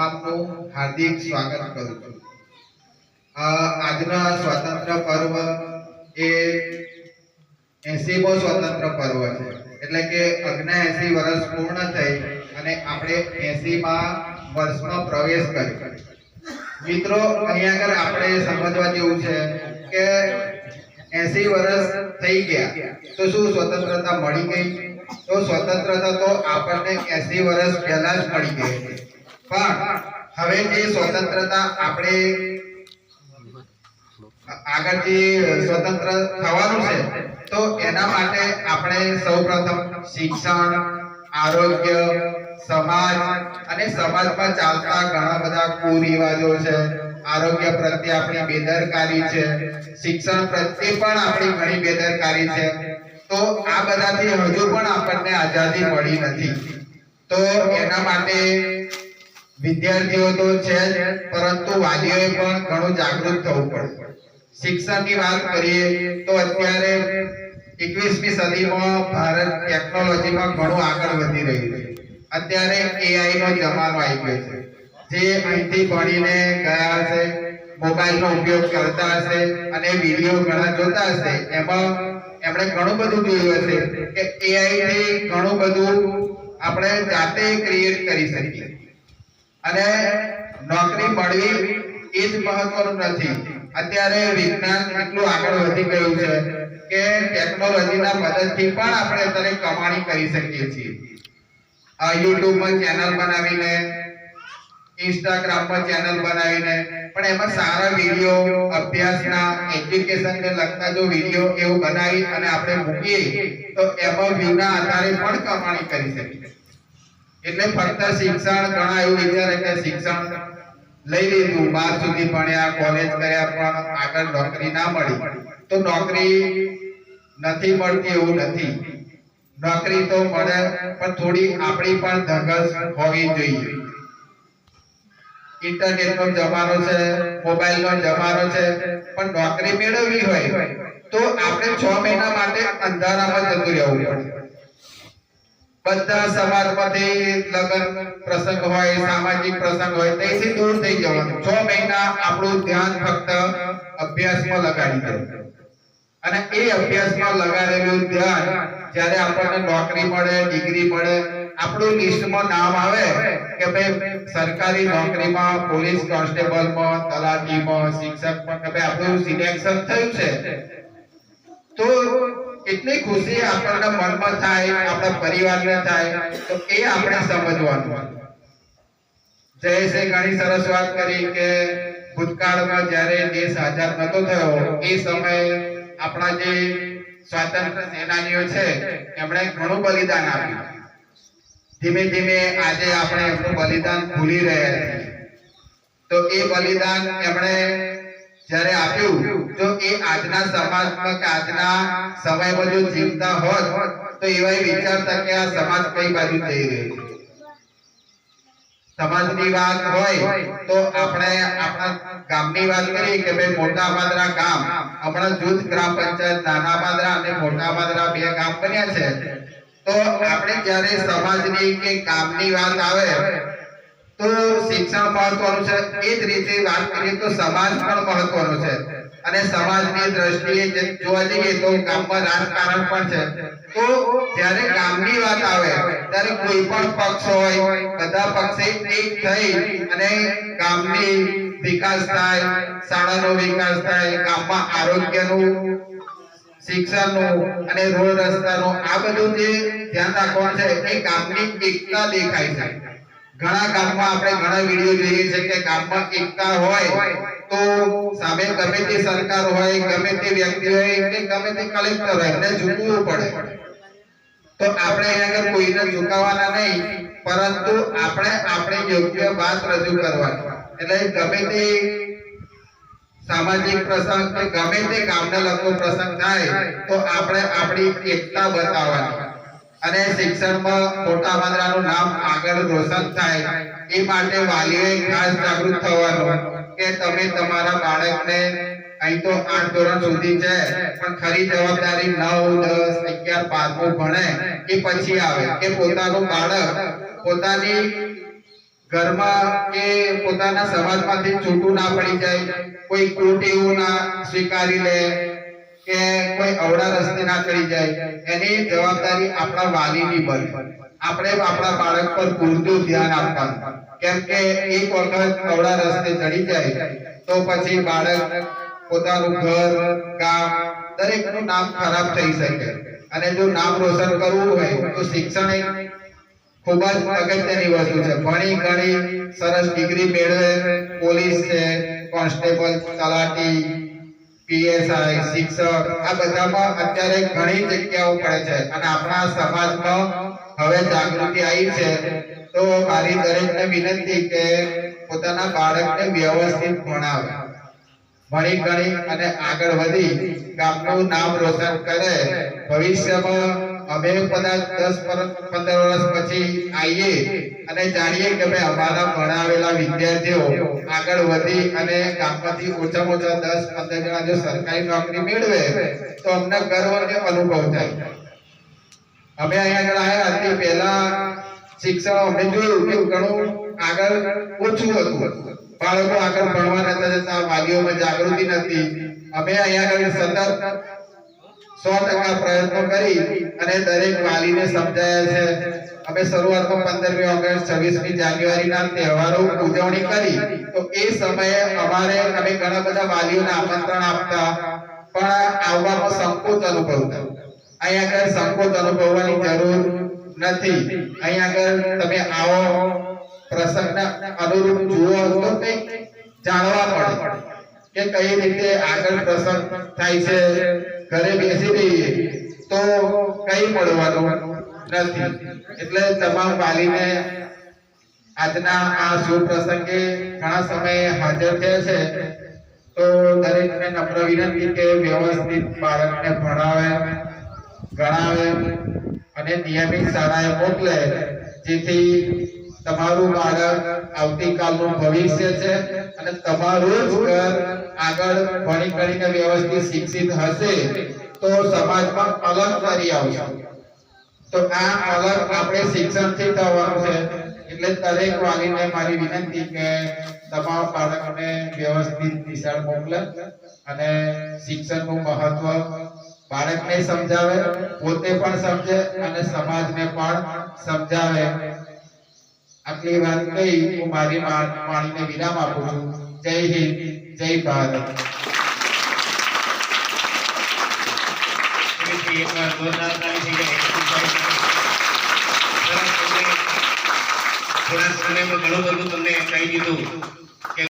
તમામનું હાર્દિક સ્વાગત કરું છું। આજનો સ્વતંત્ર પર્વ એ 80મો સ્વતંત્ર પર્વ છે, એટલે કે 79 વર્ષ પૂર્ણ થઈ અને આપણે 80મા વર્ષમાં પ્રવેશ કર્યો। મિત્રો, અહીંયા આગળ આપણે સમજવા જેવું છે કે 80 વર્ષ થઈ ગયા તો શું સ્વતંત્રતા મળી ગઈ? તો સ્વતંત્રતા તો આપણને 80 વર્ષ પહેલા જ મળી ગઈ, પણ હવે જે સ્વતંત્રતા આપણે આગળ જે સ્વતંત્ર થવાનું છે તો એના માટે આપણે સૌપ્રથમ શિક્ષણ, આરોગ્ય, સમાજ અને સમાજમાં ચાલતા ઘણા બધા કુરિવાજો છે, આરોગ્ય પ્રત્યે આપણી બેદરકારી છે, શિક્ષણ પ્રત્યે પણ આપણી ઘણી બેદરકારી છે, તો આ બધાથી હજુ પણ આપણને આઝાદી મળી નથી। તો એના માટે વિદ્યાર્થીઓ તો છે જ, પરંતુ વાલીઓએ પણ ઘણું જાગૃત થવું પડે। શિક્ષણની વાત કરીએ તો અત્યારે 21મી સદીમાં ભારત ટેકનોલોજીમાં ઘણું આગળ વધી રહ્યું છે। અત્યારે AI નો જમાનો આવી ગયો છે। જે અહીંથી ભણીને ગયા હશે, મોબાઈલનો ઉપયોગ કરતા હશે અને વિડીયો ઘણા જોતા હશે, એમાં એમણે ઘણું બધું જોયું હશે કે AI થી ઘણું બધું આપણે જાતે ક્રિએટ કરી શકીએ અને નોકરી મળવી એ જ મહત્વનું નથી। અત્યારે વિજ્ઞાન એટલું આગળ વધી ગયું છે કે ટેકનોલોજીના મદદથી પણ આપણે અત્યારે કમાણી કરી શકીએ છીએ। યુટ્યુબમાં ચેનલ બનાવીને, ઇન્સ્ટાગ્રામમાં ચેનલ બનાવીને પણ એમાં સારા વિડીયો, અભ્યાસના, એજ્યુકેશનને લગતા જો વિડીયો એવું બનાવી અને આપણે મૂકીએ તો એમાં વ્યૂના આધારે પણ કમાણી કરી શકીએ। એટલે ફક્ત શિક્ષણ, ઘણા એવું વિચારે કે શિક્ષણ લઈ લીધું, 12 સુધી ભણ્યા, કોલેજ કર્યા, પણ આગળ નોકરી ના મળી તો નોકરી નથી મળતી એવું નથી। નોકરી તો મળે, પણ થોડી આપણી પણ ધગસ હોવી જોઈએ। ઇન્ટરનેટનો જમાનો છે, મોબાઈલનો જમાનો છે, પણ નોકરી મેળવવી હોય તો આપણે 6 મહિના માટે અંધારામાં જતું રહેવું પડે। બધા સમાજમાંથી લગ્ન પ્રસંગ હોય, સામાજિક પ્રસંગ હોય, તેથી દૂર થઈ જવાનું। 6 મહિના આપણું ધ્યાન ફક્ત અભ્યાસમાં લગાડી દેવું અને એ અભ્યાસમાં લગાડેલું ધ્યાન જ્યારે આપણને નોકરી મળે, ડિગ્રી મળે, આપણું લિસ્ટમાં નામ આવે કે ભાઈ સરકારી નોકરીમાં, પોલીસ કોન્સ્ટેબલમાં, તલાટીમાં, શિક્ષકમાં કે ભાઈ આપણું સિલેક્શન થયું છે, તો એટલી ખુશી આપણને મનમાં થાય, આપણા પરિવારને થાય, તો એ આપણે સમજવાનું। જયેશે ઘણી સરસ વાત કરી કે ભૂતકાળમાં જ્યારે દેશ આઝાદ નતો થયો એ સમયે આપણા જે સ્વાતંત્ર્ય સેનાનીઓ છે એમણે ઘણું બલિદાન આપ્યું। ધીમે ધીમે આજે આપણે એમનું બલિદાન ભૂલી રહ્યા છીએ। તો એ બલિદાન એમણે જ્યારે આપ્યું, જો એ આજના સમાજમાં કે આજના સમયમાં જો જીવતા હોત તો એવા વિચારતા કે આ સમાજ કઈ બાજુ જઈ રહ્યો છે। સમાજની વાત હોય તો આપણે આપણા ગામની વાત કરીએ કે ભાઈ મોટા પાદરા ગામ, આપણા જૂથ ગ્રામ પંચાયત નાના પાદરા અને મોટા પાદરા 2 ગામ બન્યા છે। તો આપણે જ્યારે સમાજની કે ગામની વાત આવે તો શિક્ષણ મહત્વનું છે, એ જ રીતે વાત કરીએ તો સમાજ પણ મહત્વનો છે અને સમાજની દ્રષ્ટિએ જોવા જઈએ તો ગામમાં રાજકારણ પણ છે। તો જ્યારે ગામની વાત આવે ત્યારે કોઈ પણ પક્ષ હોય, બધા પક્ષે એક થઈ અને ગામની વિકાસ થાય, શાળાનો વિકાસ થાય, ગામમાં આરોગ્યનું, શિક્ષણનું અને રોડ રસ્તાનું આ બધું જે ધ્યાન રાખવાનું છે એ ગામની એકતા દેખાય છે। ઘણા ગામમાં આપણે ઘણા વિડીયો જોઈએ છે કે ગામમાં એકતા હોય તો સામે ગમે તે સરકાર હોય, ગમે તે વ્યક્તિ હોય કે ગમે તે કલેક્ટર હોય, એને ઝૂકવું પડે। તો આપણે અહીંયા આગળ કોઈને ઝુકાવવાના નહીં, પરંતુ આપણે આપણી યોગ્ય વાત રજૂ કરવાની। એટલે ગમે તે સામાજિક પ્રસંગ કે ગમે તે ગામને લગતો પ્રસંગ થાય તો આપણે આપણી એકતા બતાવવાની અને શિક્ષણમાં મોટા પાદરાનું નામ આગળ રોશન થાય એ માટે વાલીઓએ ખાસ જાગૃત થવાનું કે તમે તમારા બાળકને અહીં તો 8 ધોરણ સુધી છે, પણ ખરી જવાબદારી 9, 10, 11, 12મું ભણે એ પછી આવે કે પોતાનું બાળક પોતાની ઘરમાં કે પોતાના સમાજમાંથી છૂટું ના પડી જાય, કોઈ કુટેવો ના સ્વીકારી લે કે કોઈ અવળા રસ્તે ના ચડી જાય, એની જવાબદારી આપણા વાલીની બને. આપણે આપણા બાળક પર પૂરતું ધ્યાન આપવાનું, કેમ કે એક વખત અવળા રસ્તે ચડી જાય તો પછી બાળક પોતાનું ઘર, ગામ દરેકનું નામ ખરાબ થઈ શકે. અને જો નામ રોશન કરવું હોય તો શિક્ષણ એક ખૂબ જ અગત્યની વસ્તુ છે. ભણી ગણી સરસ ડિગ્રી મેળવે, પોલીસ છે, કોન્સ્ટેબલ, તલાટી, પીએસઆઈ, શિક્ષક, આ બધામાં અત્યારે ઘણી જગ્યાઓ પડે છે. અને આપણા સમાજમાં હવે જાગૃતિ આવી છે. તો મારી દરેકને વિનંતી કે પોતાના બાળકને વ્યવસ્થિત ભણાવે, ભણી ગણી અને આગળ વધી ગામનું નામ રોશન કરે. ભવિષ્યમાં અમે કદાચ 10-15 વર્ષ પછી આવીએ અને જાણીએ કે ભાઈ અમારા ભણાવેલા વિદ્યાર્થીઓ આગળ વધી અને ગામમાંથી ઓછામાં ઓછા 10-15 જણા જો સરકારી નોકરી મેળવે તો અમને ગર્વનો અનુભવ થાય. અમે અહીંયા આગળ આવ્યા તે પહેલા શિક્ષણ અમે જોયું કે ઘણું આગળ ઓછું હતું, બાળકો આગળ ભણવા નતા જતા, વાલીઓમાં જાગૃતિ નથી. અમે અહીંયા આગળ સતત 100% પ્રયત્નો કરી અને દરેક વાલીને સમજાયા છે. અમે શરૂઆતમાં 15મી ઓગસ્ટ, 26મી જાન્યુઆરીના તહેવારો ઉજવણી કરી તો એ સમયે અમે ઘણા બધા વાલીઓને આમંત્રણ આપતા, પણ આવવામાં સંકોચ અનુભવતા. અહીંયા આગળ સંકોચ અનુભવવાની જરૂર નથી. અહીંયા આગળ તમે આવો, પ્રસંગના અનુરૂપ જુઓ તો કંઈક જાણવા મળે કે કઈ રીતે આગળ પ્રસંગ થાય છે. ઘરે બેસી રહીએ તો કઈ મળવાનું નથી. એટલે તમામ વાલીને આજના આ શુભ પ્રસંગે ઘણા સમયે હાજર થયા છે તો દરેકને નમ્ર વિનંતી કે વ્યવસ્થિત બાળકને ભણાવે, ગણાવે અને નિયમિત શાળાએ મોકલે, જેથી તમારું બાળક આવતીકાલનું ભવિષ્ય છે અને તમારું જ ઘર આગળ ભણી ગણીને વ્યવસ્થિત શિક્ષિત હશે તો સમાજમાં અલગ કરી આવશે. તો આ અલગ આપણે શિક્ષણથી થવાનું છે. એટલે દરેક વાલીને મારી વિનંતી કે તમામ બાળકોને વ્યવસ્થિત નિશાળ મોકલે અને શિક્ષણનું મહત્વ બાળકને સમજાવે, પોતે પણ સમજે અને સમાજને પણ સમજાવે. આટલી વાત કહી હું મારી વાણીને વિરામ આપું છું. જય હિન્દ, જય ભારત. થોડા સમયમાં ઘણું બધું તમને કહી દીધું.